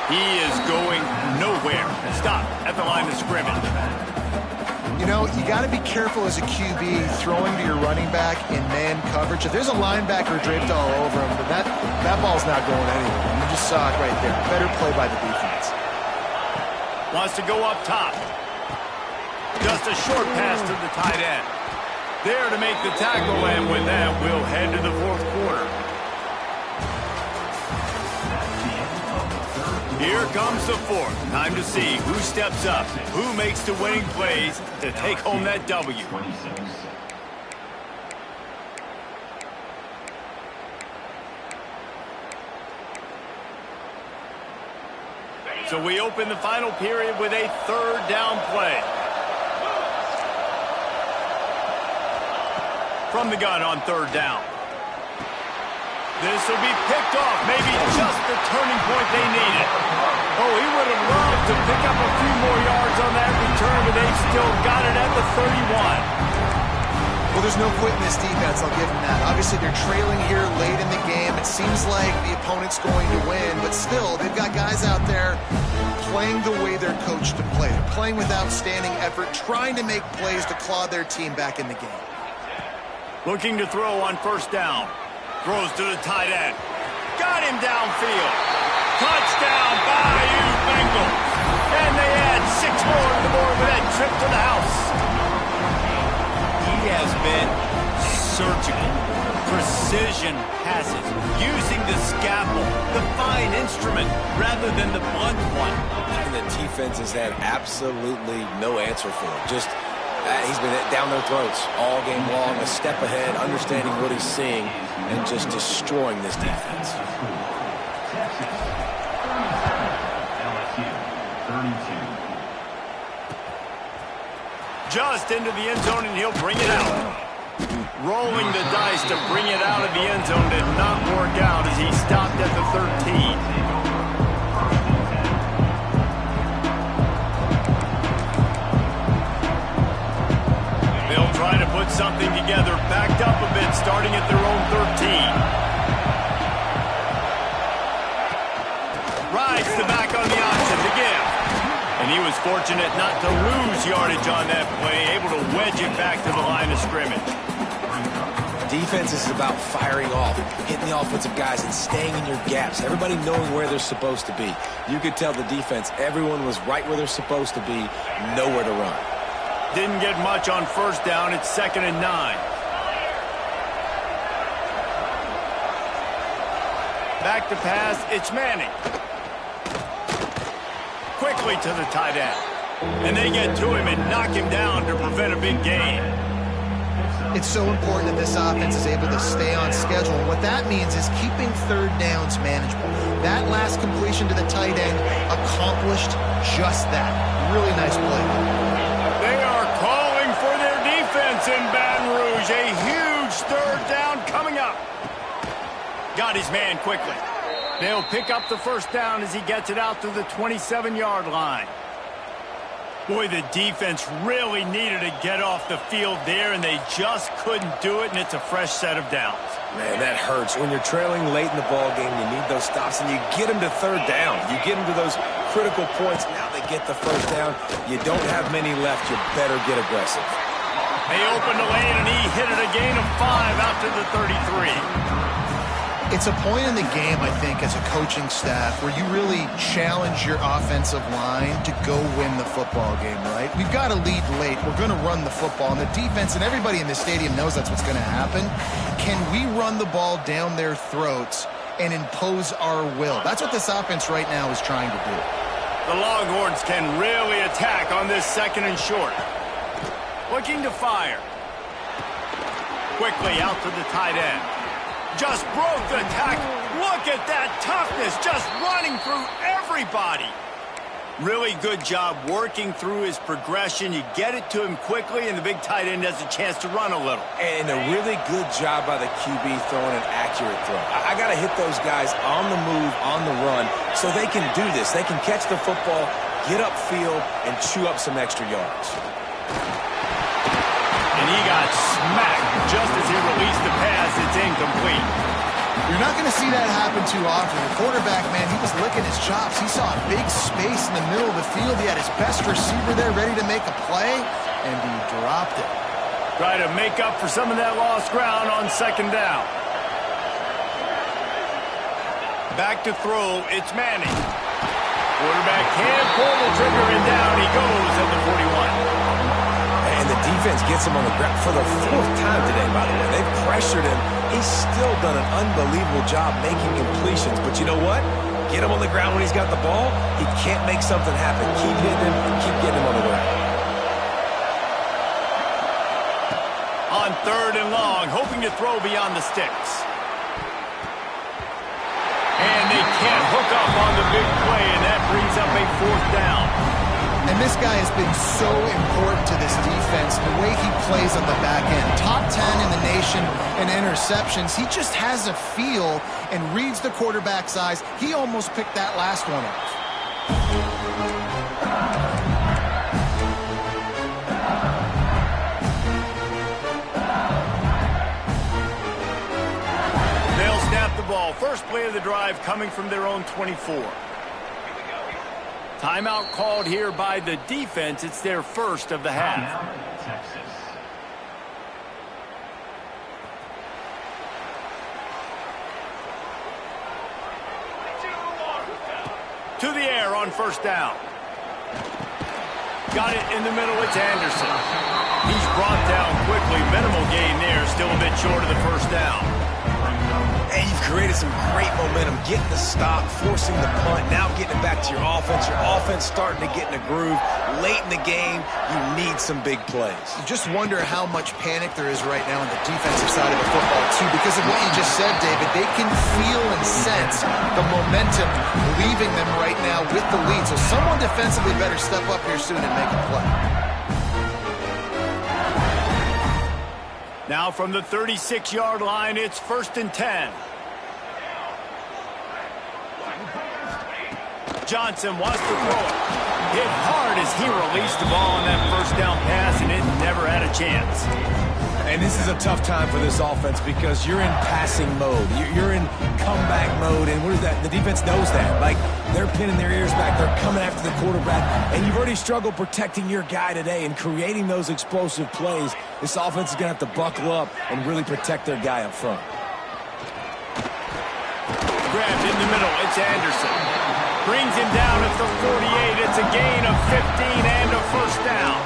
He is going nowhere. Stop at the line of scrimmage. You know, you got to be careful as a QB throwing to your running back in man coverage. If there's a linebacker draped all over him, that ball's not going anywhere. You just saw it right there. Better play by the defense. Wants to go up top. Just a short pass to the tight end. There to make the tackle, and with that, we'll head to the fourth quarter. Here comes the fourth. Time to see who steps up, who makes the winning plays to take home that W. 26. So we open the final period with a third down play. From the gun on third down. This will be picked off. Maybe just the turning point they needed. Oh, he would have loved to pick up a few more yards on that return, but they still got it at the 31. Well, there's no quit in this defense, I'll give them that. Obviously, they're trailing here late in the game. It seems like the opponent's going to win, but still, they've got guys out there playing the way they're coached to play. They're playing with outstanding effort, trying to make plays to claw their team back in the game. Looking to throw on first down. Throws to the tight end. Got him downfield. Touchdown, Bayou Bengals. And they add 6 more to the board with that trip to the house. He has been surgical. Precision passes. Using the scalpel, the fine instrument, rather than the blunt one. And the defense has had absolutely no answer for him. Just he's been down their throats all game long, a step ahead, understanding what he's seeing, and just destroying this defense. LSU 32. Just into the end zone, and he'll bring it out. Rolling the dice to bring it out of the end zone did not work out as he stopped at the 13. They'll try to put something together, backed up a bit, starting at their own 13. Rides the back on the option to give. And he was fortunate not to lose yardage on that play, able to wedge it back to the line of scrimmage. Defense is about firing off, hitting the offensive guys, and staying in your gaps. Everybody knowing where they're supposed to be. You could tell the defense, everyone was right where they're supposed to be, nowhere to run. Didn't get much on first down. It's 2nd and 9. Back to pass. It's Manning. Quickly to the tight end. And they get to him and knock him down to prevent a big gain. It's so important that this offense is able to stay on schedule. And what that means is keeping third downs manageable. That last completion to the tight end accomplished just that. Really nice play. They are calling for their defense in Baton Rouge. A huge third down coming up. Got his man quickly. They'll pick up the first down as he gets it out to the 27-yard line. Boy, the defense really needed to get off the field there, and they just couldn't do it, and it's a fresh set of downs. Man, that hurts. When you're trailing late in the ball game, you need those stops, and you get them to third down. You get them to those critical points. Now they get the first down. You don't have many left. You better get aggressive. They opened the lane, and he hit it a gain of 5 out to the 33. It's a point in the game, I think, as a coaching staff where you really challenge your offensive line to go win the football game, right? We've got to lead late. We're going to run the football. And the defense and everybody in the stadium knows that's what's going to happen. Can we run the ball down their throats and impose our will? That's what this offense right now is trying to do. The Longhorns can really attack on this 2nd and short. Looking to fire. Quickly out to the tight end. Just broke the tackle. Look at that toughness, just running through everybody. Really good job working through his progression. You get it to him quickly, and the big tight end has a chance to run a little. And a really good job by the QB throwing an accurate throw. I got to hit those guys on the move, on the run, so they can do this. They can catch the football, get upfield, and chew up some extra yards. And he got smacked just as he released the pass. It's incomplete. You're not going to see that happen too often. The quarterback, man, he was licking his chops. He saw a big space in the middle of the field. He had his best receiver there ready to make a play, and he dropped it. Try to make up for some of that lost ground on 2nd down. Back to throw, it's Manning. Quarterback can't pull the trigger, and down he goes at the 41. And the defense gets him on the ground for the 4th time today, by the way. They've pressured him. He's still done an unbelievable job making completions. But you know what? Get him on the ground when he's got the ball. He can't make something happen. Keep hitting him. Keep getting him on the ground. On 3rd and long, hoping to throw beyond the sticks. And they can't hook up on the big play, and that brings up a 4th down. And this guy has been so important to this defense, the way he plays on the back end. Top 10 in the nation in interceptions. He just has a feel and reads the quarterback's eyes. He almost picked that last one off. They'll snap the ball. First play of the drive coming from their own 24. Timeout called here by the defense. It's their first of the half. Texas. To the air on 1st down. Got it in the middle. It's Anderson. He's brought down quickly. Minimal gain there. Still a bit short of the 1st down. And you've created some great momentum, getting the stop, forcing the punt, now getting it back to your offense. Your offense starting to get in a groove. Late in the game, you need some big plays. You just wonder how much panic there is right now on the defensive side of the football, too, because of what you just said, David. They can feel and sense the momentum leaving them right now with the lead. So someone defensively better step up here soon and make a play. Now from the 36-yard line, it's 1st and 10. Johnson wants to throw it. Hit hard as he released the ball on that 1st down pass, and it never had a chance. And this is a tough time for this offense because you're in passing mode. You're in comeback mode, and what is that? The defense knows that. Like, they're pinning their ears back. They're coming after the quarterback, and you've already struggled protecting your guy today and creating those explosive plays. This offense is going to have to buckle up and really protect their guy up front. Grabbed in the middle. It's Anderson. Brings him down at the 48. It's a gain of 15 and a 1st down.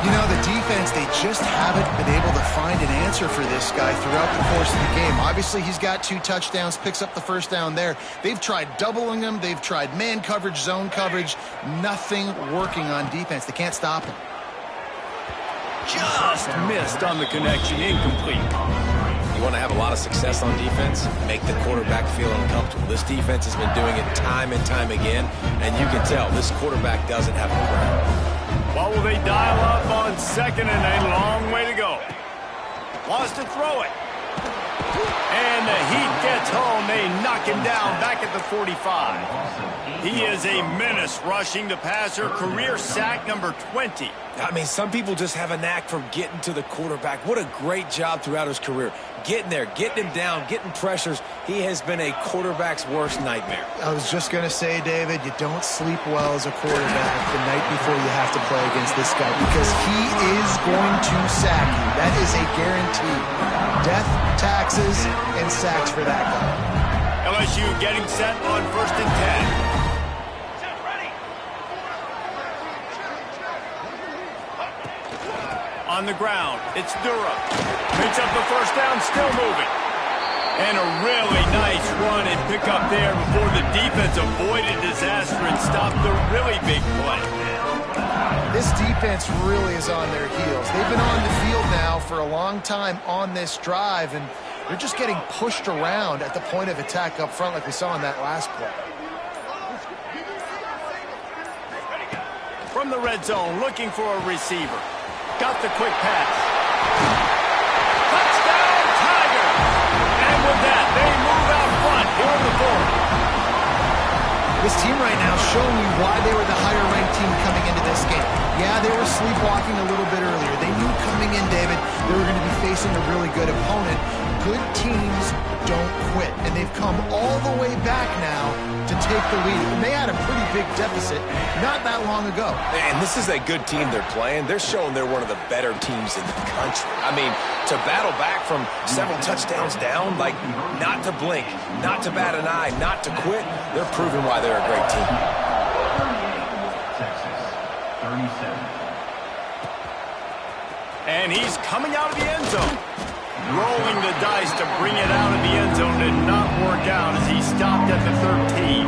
You know, the defense, they just haven't been able to find an answer for this guy throughout the course of the game. Obviously, he's got 2 touchdowns, picks up the 1st down there. They've tried doubling him. They've tried man coverage, zone coverage. Nothing working on defense. They can't stop him. Just missed on the connection. Incomplete. You want to have a lot of success on defense? Make the quarterback feel uncomfortable. This defense has been doing it time and time again, and you can tell this quarterback doesn't have a plan. What will they dial up on 2nd and a long way to go? Wants to throw it. And the heat gets home. They knock him down back at the 45. He is a menace rushing the passer. Career sack number 20. I mean, some people just have a knack for getting to the quarterback. What a great job throughout his career. Getting there, getting him down, getting pressures. He has been a quarterback's worst nightmare. I was just going to say, David, you don't sleep well as a quarterback the night before you have to play against this guy because he is going to sack you. That is a guarantee. Death, taxes, and sacks for that guy. LSU getting set on 1st and 10. On the ground, it's Durham. Picks up the 1st down, still moving. And a really nice run and pick up there before the defense avoided disaster and stopped the really big play. This defense really is on their heels. They've been on the field now for a long time on this drive, and they're just getting pushed around at the point of attack up front like we saw in that last play. From the red zone, looking for a receiver. Got the quick pass. Touchdown, Tiger! And with that, they move out front here in the fourth. This team right now is showing you why they were the higher-ranked team coming into this game. Yeah, they were sleepwalking a little bit earlier. They knew coming in, David, they were going to be facing a really good opponent. Good teams don't quit, and they've come all the way back now to take the lead. And they had a pretty big deficit not that long ago. And this is a good team they're playing. They're showing they're one of the better teams in the country. I mean, to battle back from several touchdowns down, like not to blink, not to bat an eye, not to quit, they're proving why they're a great team. 38, Texas, 37. And he's coming out of the end zone. Rolling the dice to bring it out of the end zone did not work out as he stopped at the 13.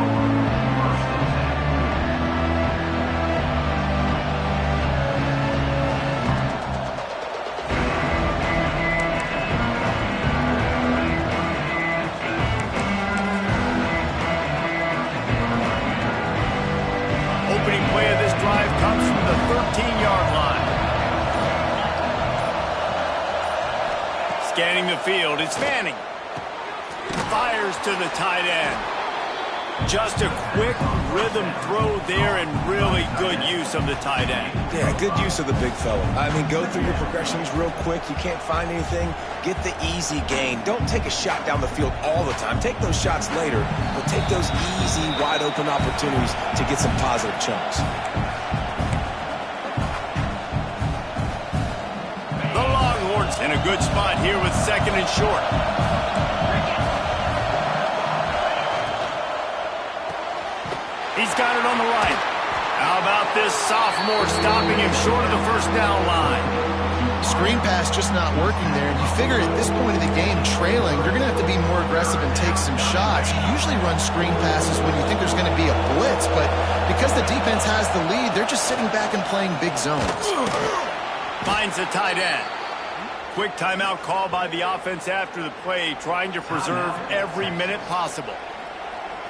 Opening play of this drive comes from the 13-yard line. Scanning the field, it's Manning. Fires to the tight end. Just a quick rhythm throw there and really good use of the tight end. Yeah, good use of the big fella. I mean, go through your progressions real quick. You can't find anything. Get the easy gain. Don't take a shot down the field all the time. Take those shots later, but take those easy, wide-open opportunities to get some positive chunks. In a good spot here with second and short. He's got it on the right. How about this sophomore stopping him short of the first down line? Screen pass just not working there. And you figure at this point of the game, trailing, you're going to have to be more aggressive and take some shots. You usually run screen passes when you think there's going to be a blitz, but because the defense has the lead, they're just sitting back and playing big zones. Finds the tight end. Quick timeout call by the offense after the play, trying to preserve every minute possible.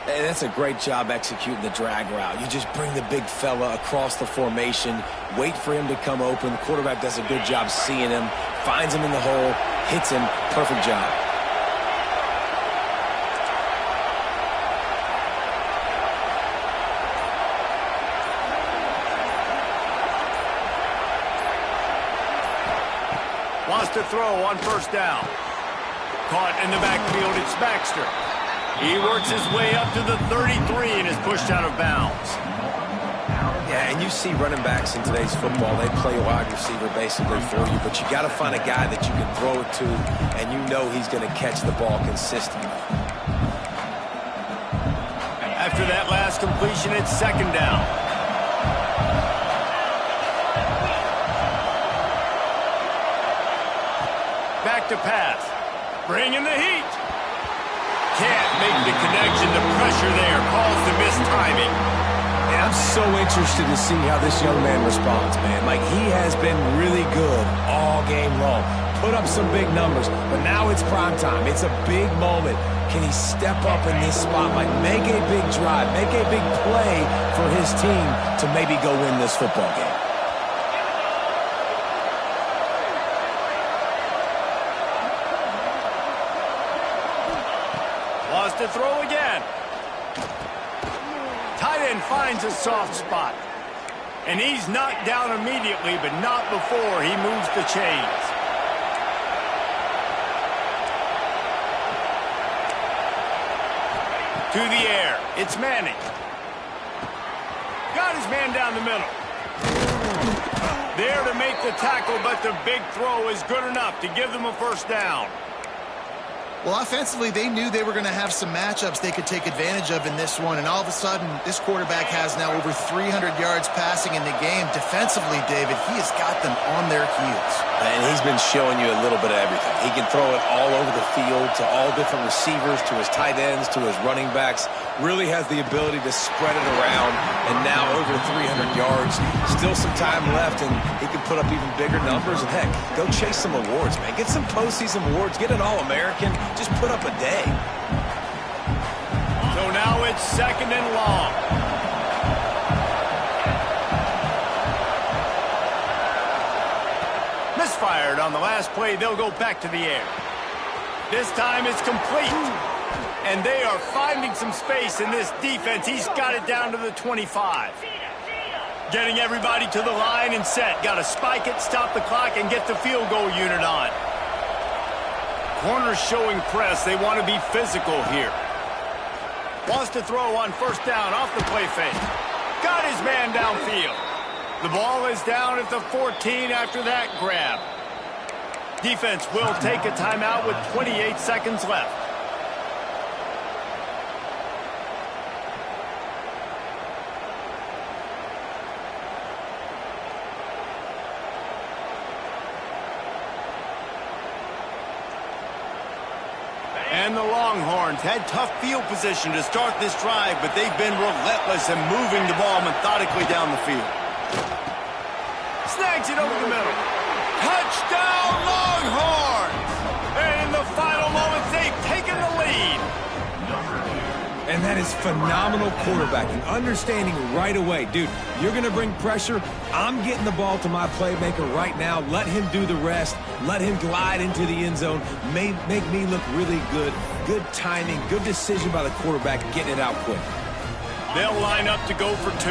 Hey, that's a great job executing the drag route. You just bring the big fella across the formation, wait for him to come open. The quarterback does a good job seeing him, finds him in the hole, hits him. Perfect job. Wants to throw on first down. Caught in the backfield, it's Baxter. He works his way up to the 33 and is pushed out of bounds. Yeah, and you see running backs in today's football, they play wide receiver basically for you, but you got to find a guy that you can throw it to, and you know he's going to catch the ball consistently. After that last completion, it's second down. Back to pass. Bringing the heat. Can't make the connection. The pressure there caused the missed timing. And I'm so interested to see how this young man responds, man. Like, he has been really good all game long. Put up some big numbers, but now it's prime time. It's a big moment. Can he step up in this spot, like make a big drive, make a big play for his team to maybe go win this football game? Wants to throw again. Tight end finds a soft spot. And he's knocked down immediately, but not before he moves the chains. To the air. It's Manning. Got his man down the middle. There to make the tackle, but the big throw is good enough to give them a first down. Well, offensively, they knew they were going to have some matchups they could take advantage of in this one, and all of a sudden, this quarterback has now over 300 yards passing in the game. Defensively, David, he has got them on their heels. And he's been showing you a little bit of everything. He can throw it all over the field to all different receivers, to his tight ends, to his running backs. Really has the ability to spread it around, and now over 300 yards. Still some time left, and he can put up even bigger numbers. And heck, go chase some awards, man. Get some postseason awards. Get an All-American. Just put up a day. So now it's 2nd and long. Misfired on the last play. They'll go back to the air. This time it's complete. And they are finding some space in this defense. He's got it down to the 25. Getting everybody to the line and set. Got to spike it, stop the clock, and get the field goal unit on. Corners showing press. They want to be physical here. Wants to throw on 1st down off the play fake. Got his man downfield. The ball is down at the 14 after that grab. Defense will take a timeout with 28 seconds left. And the Longhorns had tough field position to start this drive, but they've been relentless in moving the ball methodically down the field. Snags it over the middle. Touchdown, Longhorns! And in the final moments, they've taken the lead. And that is phenomenal quarterbacking. Understanding right away, dude, you're going to bring pressure. I'm getting the ball to my playmaker right now. Let him do the rest. Let him glide into the end zone. Make me look really good. Good timing, good decision by the quarterback, getting it out quick. They'll line up to go for 2.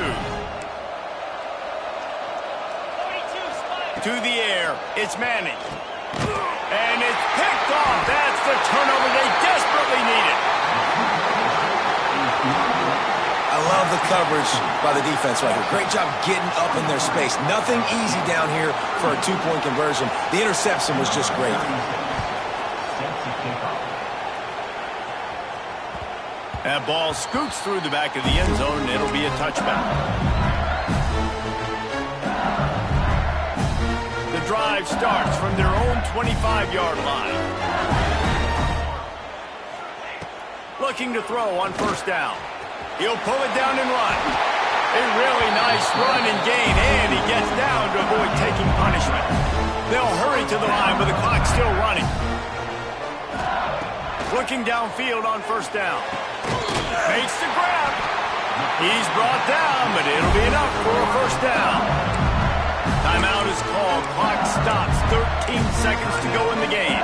To the air, it's Manning. And it's picked off. That's the turnover they desperately needed. I love the coverage by the defense right here. Great job getting up in their space. Nothing easy down here for a 2-point conversion. The interception was just great. That ball scoots through the back of the end zone, and it'll be a touchback. The drive starts from their own 25-yard line. Looking to throw on 1st down. He'll pull it down and run. A really nice run and gain, and he gets down to avoid taking punishment. They'll hurry to the line, but the clock's still running. Looking downfield on 1st down. Makes the grab. He's brought down, but it'll be enough for a 1st down. Timeout is called. Clock stops. 13 seconds to go in the game.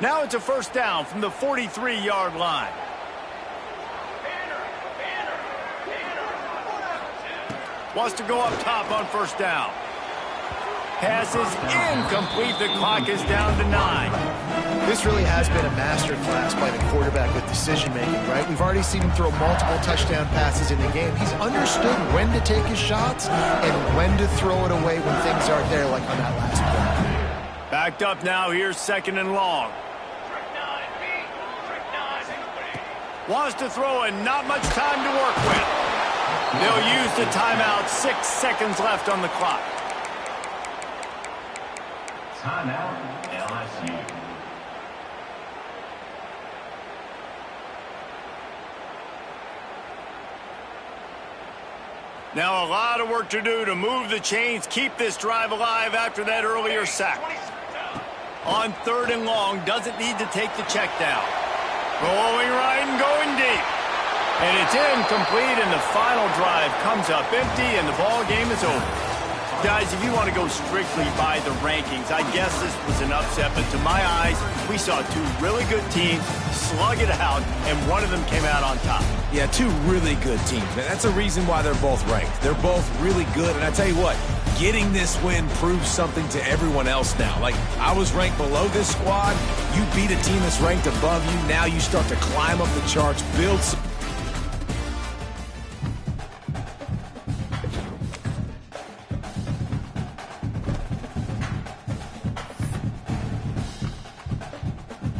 Now it's a 1st down from the 43-yard line. Wants to go up top on 1st down. Pass is incomplete. The clock is down to 9. This really has been a master class by the quarterback with decision-making, right? We've already seen him throw multiple touchdown passes in the game. He's understood when to take his shots and when to throw it away when things aren't there, like on that last play. Backed up now. Here's 2nd and long. Wants to throw and not much time to work with. They'll use the timeout. 6 seconds left on the clock. Timeout, LSU. Now a lot of work to do to move the chains, keep this drive alive after that earlier sack. On 3rd and long, doesn't need to take the check down. Rolling right and going deep. And it's incomplete, and the final drive comes up empty, and the ball game is over. Guys, if you want to go strictly by the rankings, I guess this was an upset, but to my eyes, we saw 2 really good teams slug it out, and one of them came out on top. Yeah, 2 really good teams. Man, that's a reason why they're both ranked. They're both really good, and I tell you what, getting this win proves something to everyone else now. Like, I was ranked below this squad. You beat a team that's ranked above you. Now you start to climb up the charts, build some